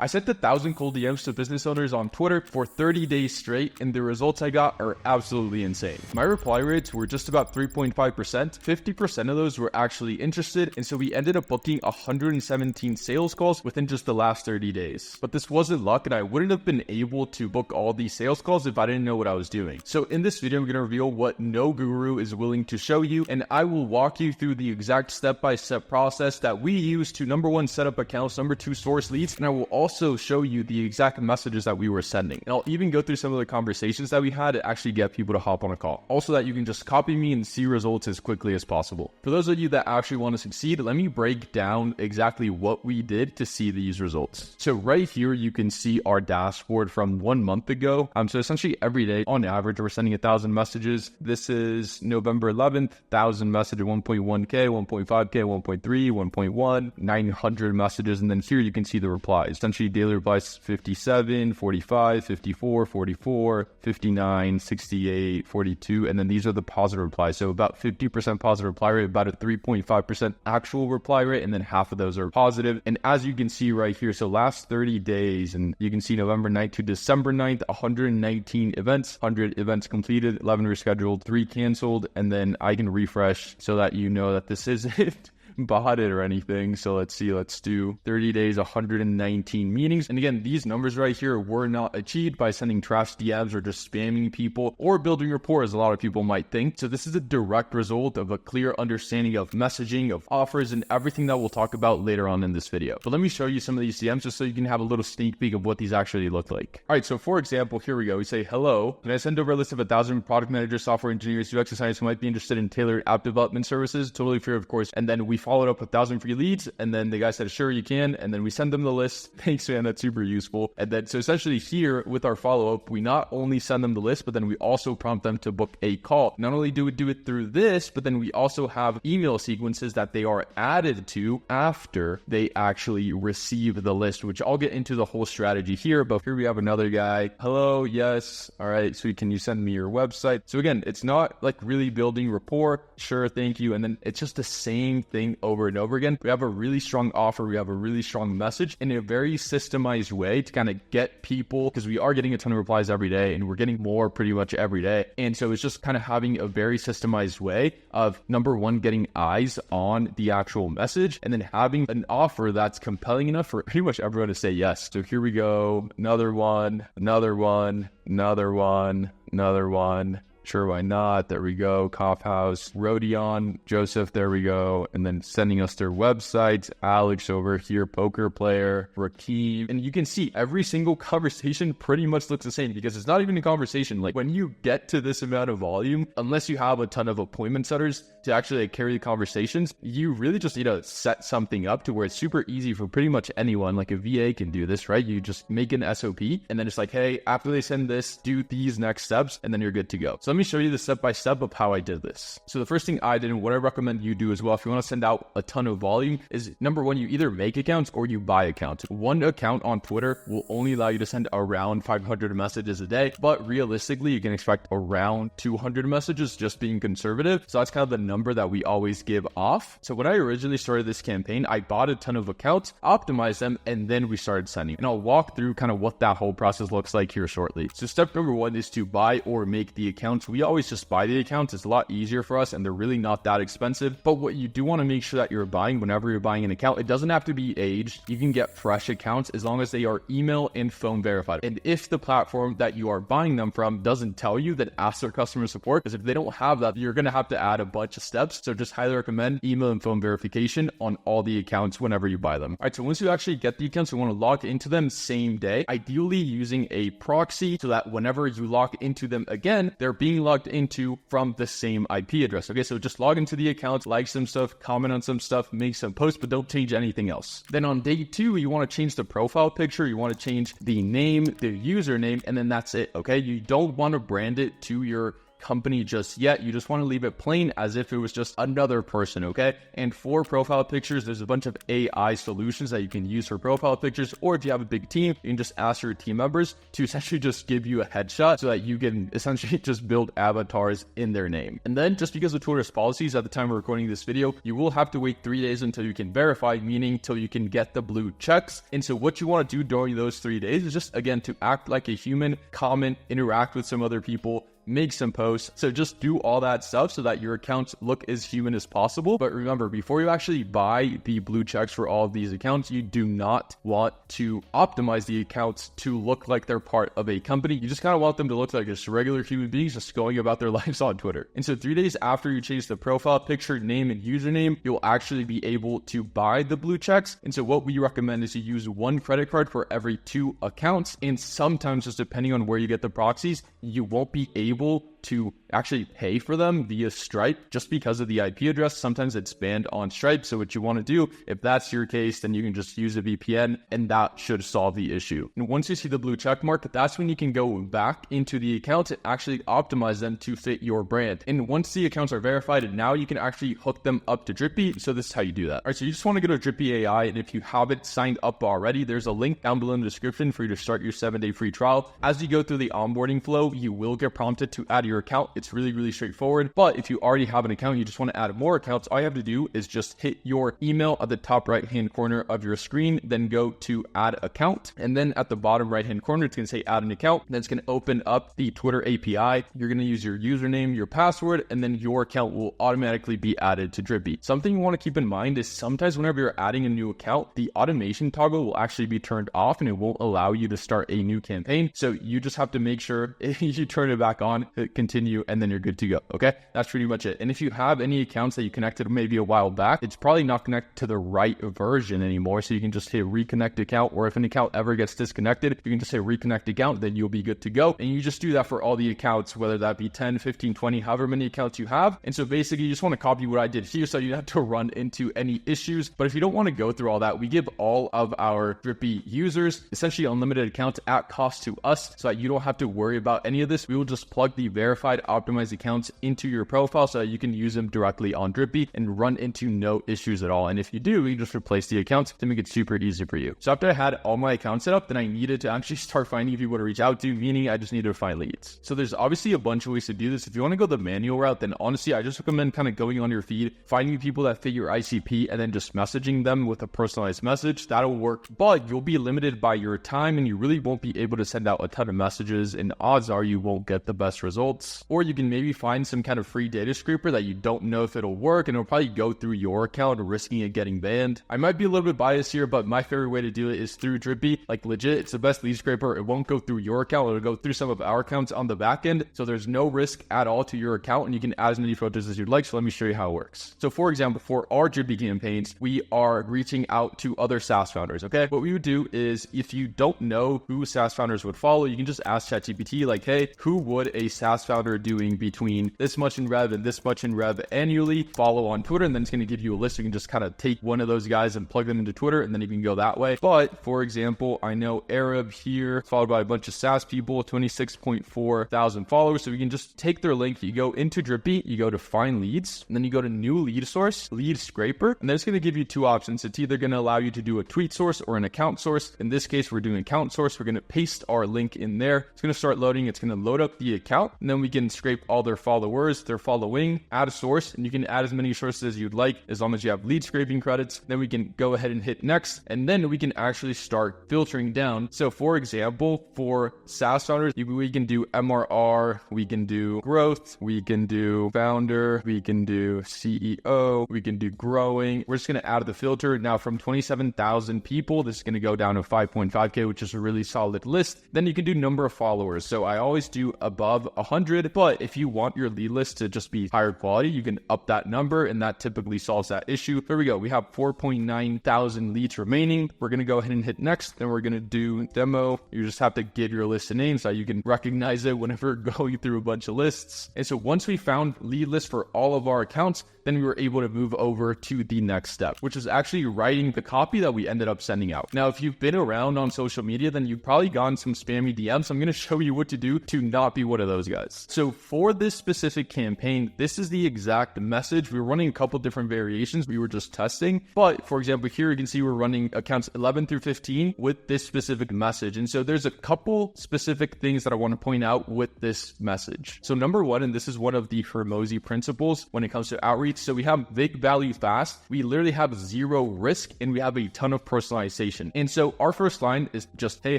I sent 1,000 cold DMs to business owners on Twitter for 30 days straight, and the results I got are absolutely insane. My reply rates were just about 3.5%. 50% of those were actually interested, and so we ended up booking 117 sales calls within just the last 30 days. But this wasn't luck, and I wouldn't have been able to book all these sales calls if I didn't know what I was doing. So in this video, I'm going to reveal what no guru is willing to show you, and I will walk you through the exact step-by-step process that we use to number one, set up accounts, number two, source leads, and I will also show you the exact messages that we were sending. And I'll even go through some of the conversations that we had to actually get people to hop on a call. Also that you can just copy me and see results as quickly as possible. For those of you that actually want to succeed, let me break down exactly what we did to see these results. So right here, you can see our dashboard from 1 month ago. So essentially every day on average, we're sending 1,000 messages. This is November 11th, 1,000 messages, 1.1K, 1.5K, 1.3, 1.1, 900 messages. And then here you can see the replies. Essentially daily replies 57, 45, 54, 44, 59, 68, 42. And then these are the positive replies. So about 50% positive reply rate, about a 3.5% actual reply rate. And then half of those are positive. And as you can see right here, so last 30 days, and you can see November 9th to December 9th, 119 events, 100 events completed, 11 rescheduled, 3 canceled. And then I can refresh so that you know that this isn't botted or anything. So let's see, let's do 30 days, 119 meetings. And again, these numbers right here were not achieved by sending trash DMs or just spamming people or building rapport, as a lot of people might think. So this is a direct result of a clear understanding of messaging, of offers, and everything that we'll talk about later on in this video. But let me show you some of these DMs just so you can have a little sneak peek of what these actually look like. All right, so for example, here we go. We say, hello, can I send over a list of 1,000 product managers, software engineers, UX designers who might be interested in tailored app development services? Totally free, of course. And then we followed up with 1,000 free leads, and then the guy said, sure, you can. And then we send them the list. Thanks, man, that's super useful. And then so essentially here with our follow-up, we not only send them the list, but then we also prompt them to book a call. Not only do we do it through this, but then we also have email sequences that they are added to after they actually receive the list, which I'll get into the whole strategy here. But here we have another guy. Hello, yes, all right, so can you send me your website? So again, it's not like really building rapport. Sure, thank you. And then it's just the same thing over and over again. We have a really strong offer. We have a really strong message in a very systemized way to kind of get people, because we are getting a ton of replies every day and we're getting more pretty much every day. And so it's just kind of having a very systemized way of number one, getting eyes on the actual message, and then having an offer that's compelling enough for pretty much everyone to say yes. So here we go. Another one, another one, another one, another one. Sure, why not? There we go. Cough House, Rodion, Joseph, there we go. And then sending us their websites. Alex over here, poker player, Rakeem. And you can see every single conversation pretty much looks the same, because it's not even a conversation. Like when you get to this amount of volume, unless you have a ton of appointment setters to actually carry the conversations, you really just need to set something up to where it's super easy for pretty much anyone. Like a VA can do this, right? You just make an SOP and then it's like, hey, after they send this, do these next steps, and then you're good to go. So let me show you the step-by-step of how I did this. So the first thing I did, and what I recommend you do as well, if you want to send out a ton of volume, is number one, you either make accounts or you buy accounts. One account on Twitter will only allow you to send around 500 messages a day, but realistically, you can expect around 200 messages, just being conservative. So that's kind of the number that we always give off. So when I originally started this campaign, I bought a ton of accounts, optimized them, and then we started sending. And I'll walk through kind of what that whole process looks like here shortly. So step number one is to buy or make the accounts. We always just buy the accounts. It's a lot easier for us and they're really not that expensive. But what you do want to make sure that you're buying whenever you're buying an account, it doesn't have to be aged. You can get fresh accounts as long as they are email and phone verified. And if the platform that you are buying them from doesn't tell you, then ask their customer support, because if they don't have that, you're going to have to add a bunch of steps. So just highly recommend email and phone verification on all the accounts whenever you buy them. All right, so once you actually get the accounts, you want to log into them same day, ideally using a proxy so that whenever you log into them again, they're being logged into from the same IP address. Okay, so just log into the account, like some stuff, comment on some stuff, make some posts, but don't change anything else. Then on day 2, you want to change the profile picture, you want to change the name, the username, and then that's it. Okay, you don't want to brand it to your company just yet. You just want to leave it plain as if it was just another person, okay? And for profile pictures, there's a bunch of AI solutions that you can use for profile pictures, or if you have a big team, you can just ask your team members to essentially just give you a headshot so that you can essentially just build avatars in their name. And then just because of Twitter's policies at the time of recording this video, you will have to wait 3 days until you can verify, meaning till you can get the blue checks. And so what you want to do during those 3 days is just, again, to act like a human, comment, interact with some other people, make some posts. So just do all that stuff so that your accounts look as human as possible. But remember, before you actually buy the blue checks for all of these accounts, you do not want to optimize the accounts to look like they're part of a company. You just kind of want them to look like just regular human beings just going about their lives on Twitter. And so 3 days after you change the profile picture, name, and username, you'll actually be able to buy the blue checks. And so what we recommend is you use one credit card for every 2 accounts. And sometimes, just depending on where you get the proxies, you won't be able to actually pay for them via Stripe just because of the IP address. Sometimes it's banned on Stripe. So what you want to do, if that's your case, then you can just use a VPN and that should solve the issue. And once you see the blue check mark, that's when you can go back into the account and actually optimize them to fit your brand. And once the accounts are verified, and now you can actually hook them up to Drippy. So this is how you do that. All right, so you just want to go to Drippy AI. And if you haven't signed up already, there's a link down below in the description for you to start your 7-day free trial. As you go through the onboarding flow, you will get prompted to add your account. It's really straightforward. But if you already have an account, you just want to add more accounts, all you have to do is just hit your email at the top right hand corner of your screen, then go to add account. And then at the bottom right hand corner, it's going to say add an account. Then it's going to open up the Twitter API. You're going to use your username, your password, and then your account will automatically be added to Drippy. Something you want to keep in mind is sometimes whenever you're adding a new account, the automation toggle will actually be turned off and it won't allow you to start a new campaign. So you just have to make sure you turn it back on, hit continue, and then you're good to go. Okay, that's pretty much it. And if you have any accounts that you connected maybe a while back, it's probably not connected to the right version anymore. So you can just hit reconnect account, or if an account ever gets disconnected, you can just say reconnect account, then you'll be good to go. And you just do that for all the accounts, whether that be 10, 15, 20, however many accounts you have. And so basically you just want to copy what I did here so you don't have to run into any issues. But if you don't want to go through all that, we give all of our Drippy users essentially unlimited accounts at cost to us so that you don't have to worry about any of this. We will just plug the verified optimized accounts into your profile so that you can use them directly on Drippy and run into no issues at all. And if you do, you just replace the accounts to make it super easy for you. So after I had all my accounts set up, then I needed to actually start finding people to reach out to, meaning I just needed to find leads. So there's obviously a bunch of ways to do this. If you want to go the manual route, then honestly, I just recommend kind of going on your feed, finding people that fit your ICP, and then just messaging them with a personalized message. That'll work, but you'll be limited by your time and you really won't be able to send out a ton of messages, and odds are you won't get the best results. Or you can maybe find some kind of free data scraper that you don't know if it'll work, and it'll probably go through your account, risking it getting banned. I might be a little bit biased here, but my favorite way to do it is through Drippy. Like legit, it's the best lead scraper. It won't go through your account. It'll go through some of our accounts on the back end. So there's no risk at all to your account, and you can add as many photos as you'd like. So let me show you how it works. So for example, for our Drippy campaigns, we are reaching out to other SaaS founders. Okay, what we would do is if you don't know who SaaS founders would follow, you can just ask ChatGPT like, hey, who would a SaaS founder doing between this much in rev and this much in rev annually follow on Twitter? And then it's going to give you a list. You can just kind of take one of those guys and plug them into Twitter, and then you can go that way. But for example, I know Arab here, followed by a bunch of SaaS people, 26.4 thousand followers. So we can just take their link. You go into Drippy, you go to find leads, and then you go to new lead source, lead scraper, and then it's going to give you two options. It's either going to allow you to do a tweet source or an account source. In this case, we're doing account source. We're going to paste our link in there. It's going to start loading. It's going to load up the account, and then we can scrape all their followers, their following, add a source, and you can add as many sources as you'd like as long as you have lead scraping credits. Then we can go ahead and hit next, and then we can actually start filtering down. So for example, for SaaS founders, we can do MRR, we can do growth, we can do founder, we can do CEO, we can do growing. We're just going to add the filter. Now from 27,000 people, this is going to go down to 5.5K, which is a really solid list. Then you can do number of followers. So I always do above 100, but if you want your lead list to just be higher quality, you can up that number, and that typically solves that issue. There we go. We have 4.9 thousand leads remaining. We're going to go ahead and hit next. Then we're going to do demo. You just have to give your list a name so you can recognize it whenever going through a bunch of lists. And so once we found lead lists for all of our accounts, then we were able to move over to the next step, which is actually writing the copy that we ended up sending out. Now, if you've been around on social media, then you've probably gotten some spammy DMs. I'm going to show you what to do to not be one of those guys. So for this specific campaign, this is the exact message. We were running a couple different variations. We were just testing. But for example, here you can see we're running accounts 11 through 15 with this specific message. And so there's a couple specific things that I want to point out with this message. So number one, and this is one of the Hormozy principles when it comes to outreach. So we have big value fast. We literally have zero risk and we have a ton of personalization. And so our first line is just, hey,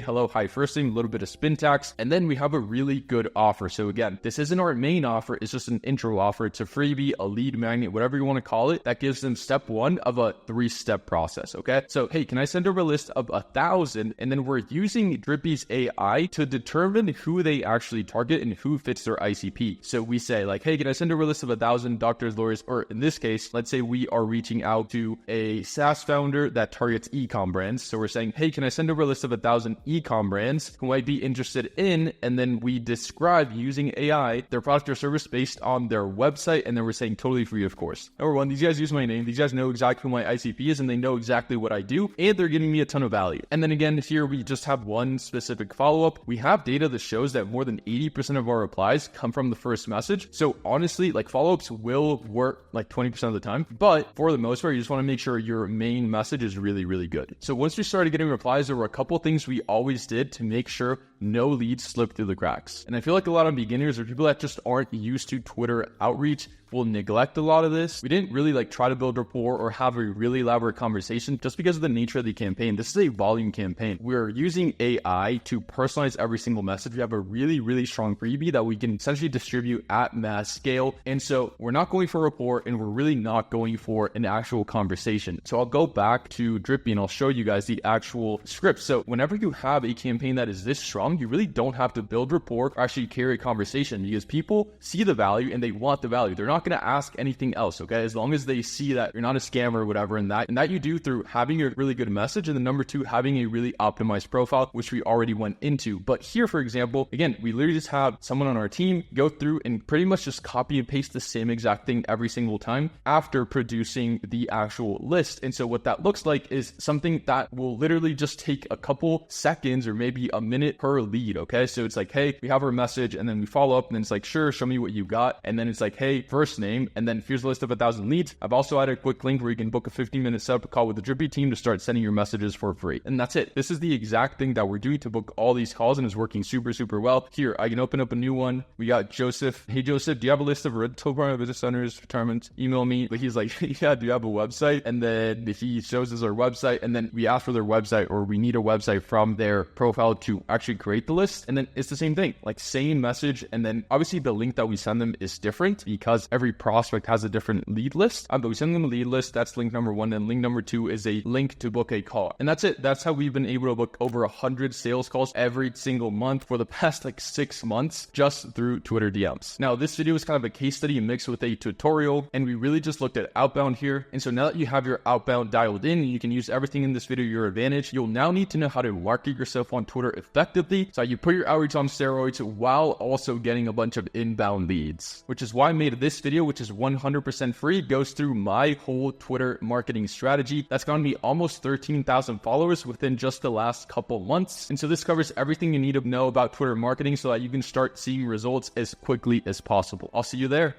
hello, hi, first name, a little bit of spin tax. And then we have a really good offer. So again, this isn't our main offer. It's just an intro offer. It's a freebie, a lead magnet, whatever you want to call it. That gives them step one of a 3-step process. Okay. So, hey, can I send over a list of 1,000? And then we're using Drippy's AI to determine who they actually target and who fits their ICP. So we say like, hey, can I send over a list of 1,000 doctors, lawyers, or in this case, let's say we are reaching out to a SaaS founder that targets e-com brands. So we're saying, hey, can I send over a list of 1,000 e-com brands who might be interested in, and then we describe using AI their product or service based on their website. And then we're saying totally free, of course. Number one, these guys use my name. These guys know exactly who my ICP is and they know exactly what I do. And they're giving me a ton of value. And then again, here we just have one specific follow-up. We have data that shows that more than 80% of our replies come from the first message. So honestly, like follow-ups will work like 20% of the time, but for the most part, you just want to make sure your main message is really, really good. So once we started getting replies, there were a couple things we always did to make sure no leads slip through the cracks. And I feel like a lot of beginners or people that just aren't used to Twitter outreach will neglect a lot of this. We didn't really like try to build rapport or have a really elaborate conversation just because of the nature of the campaign. This is a volume campaign. We're using AI to personalize every single message. We have a really, really strong freebie that we can essentially distribute at mass scale. And so we're not going for rapport and we're really not going for an actual conversation. So I'll go back to Drippy and I'll show you guys the actual script. So whenever you have a campaign that is this strong, you really don't have to build rapport or actually carry a conversation because people see the value and they want the value. They're not going to ask anything else, okay? As long as they see that you're not a scammer or whatever, and that you do through having a really good message, and then number two, having a really optimized profile, which we already went into. But here, for example, again, we literally just have someone on our team go through and pretty much just copy and paste the same exact thing every single time after producing the actual list. And so what that looks like is something that will literally just take a couple seconds or maybe a minute per lead, okay? So it's like, hey, we have our message, and then we follow up, and then it's like, sure, show me what you got. And then it's like, hey, first name, and then here's a list of 1,000 leads. I've also added a quick link where you can book a 15-minute setup call with the Drippy team to start sending your messages for free. And that's it. This is the exact thing that we're doing to book all these calls, and it's working super, super well. Here, I can open up a new one. We got Joseph. Hey, Joseph, do you have a list of rental business owners, retirement? Email me. But he's like, yeah, do you have a website? And then he shows us our website, and then we ask for their website, or we need a website from their profile to actually create the list. And then it's the same thing, like same message. And then obviously the link that we send them is different because every prospect has a different lead list. But we send them a lead list. That's link number one. And link number two is a link to book a call. And that's it. That's how we've been able to book over 100 sales calls every single month for the past like 6 months just through Twitter DMs. Now, this video is kind of a case study mixed with a tutorial, and we really just looked at outbound here. And so now that you have your outbound dialed in, and you can use everything in this video to your advantage, you'll now need to know how to market yourself on Twitter effectively, so you put your outreach on steroids while also getting a bunch of inbound leads, which is why I made this video, which is 100% free, goes through my whole Twitter marketing strategy. That's gonna be almost 13,000 followers within just the last couple months. And so this covers everything you need to know about Twitter marketing so that you can start seeing results as quickly as possible. I'll see you there.